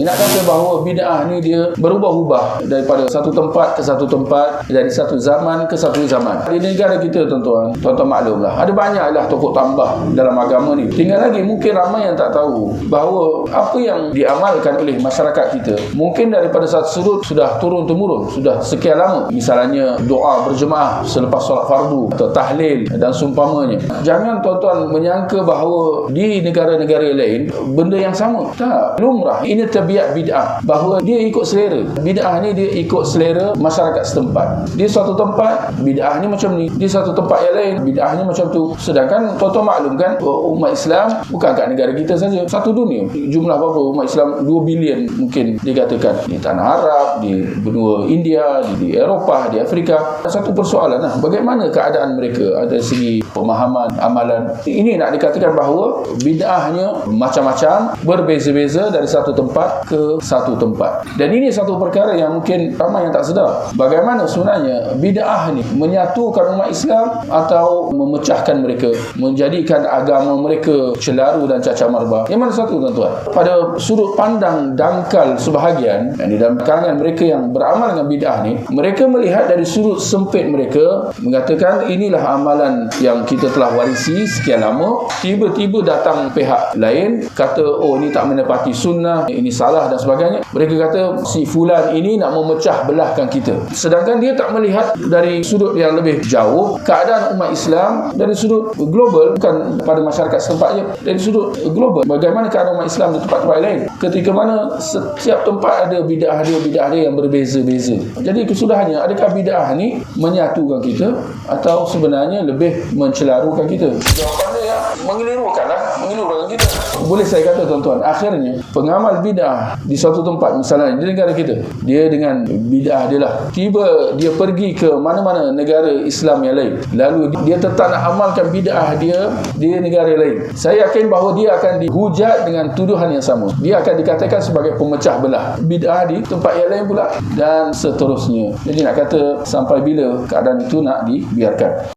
Dia nak kata bahawa bid'ah ni dia berubah-ubah daripada satu tempat ke satu tempat, dari satu zaman ke satu zaman. Di negara kita tuan-tuan maklumlah, ada banyaklah tokoh tambah dalam agama ni. Tinggal lagi mungkin ramai yang tak tahu bahawa apa yang diamalkan oleh masyarakat kita mungkin daripada satu sudut sudah turun-temurun, sudah sekian lama. Misalnya doa berjemaah selepas solat fardu atau tahlil dan seumpamanya. Jangan tuan-tuan menyangka bahawa di negara-negara lain benda yang sama. Tak, lumrah. Ini tabiat bid'ah, bahawa dia ikut selera. Bid'ah ni dia ikut selera masyarakat setempat. Di suatu tempat bid'ah ni macam ni, di satu tempat yang lain bid'ah ni macam tu. Sedangkan tuan-tuan maklum kan, umat Islam bukan kat negara kita saja, satu dunia. Jumlah berapa umat Islam? 2 bilion mungkin dikatakan, di tanah Arab, di benua India, di Eropah, di Afrika. Satu persoalan lah, bagaimana keadaan mereka ada segi pemahaman, amalan. Ini nak dikatakan bahawa bid'ahnya macam-macam, berbeza-beza dari satu tempat ke satu tempat. Dan ini satu perkara yang mungkin ramai yang tak sedar. Bagaimana sebenarnya bid'ah ni menyatukan umat Islam atau memecahkan mereka, menjadikan agama mereka celaru dan cacar marbah. Yang mana satu tuan-tuan? Pada sudut pandang dangkal sebahagian, yang di dalam kalangan mereka yang beramal dengan bid'ah ni, mereka melihat dari sudut sempit mereka, mengatakan inilah amalan yang kita telah warisi sekian lama. Tiba-tiba datang pihak lain kata, oh ini tak menepati sunnah, ini salah dan sebagainya. Mereka kata si fulan ini nak memecah belahkan kita. Sedangkan dia tak melihat dari sudut yang lebih jauh keadaan umat Islam, dari sudut global, bukan pada masyarakat setempat je, dari sudut global. Bagaimana keadaan umat Islam di tempat-tempat lain, ketika mana setiap tempat ada bid'ah dia yang berbeza-beza. Jadi kesudahannya, adakah bid'ah ni menyatukan kita atau sebenarnya lebih mencelarukan kita? Jawapannya ya, mengelirukan kita. Boleh saya kata tuan-tuan, akhirnya pengamal bid'ah di suatu tempat, misalnya di negara kita, dia dengan bid'ah dia lah, tiba dia pergi ke mana-mana negara Islam yang lain, lalu dia tetap nak amalkan bid'ah dia di negara lain. Saya yakin bahawa dia akan dihujat dengan tuduhan yang sama. Dia akan dikatakan sebagai pemecah belah bid'ah di tempat yang lain pula, dan seterusnya. Jadi nak kata sampai bila keadaan itu nak dibiarkan?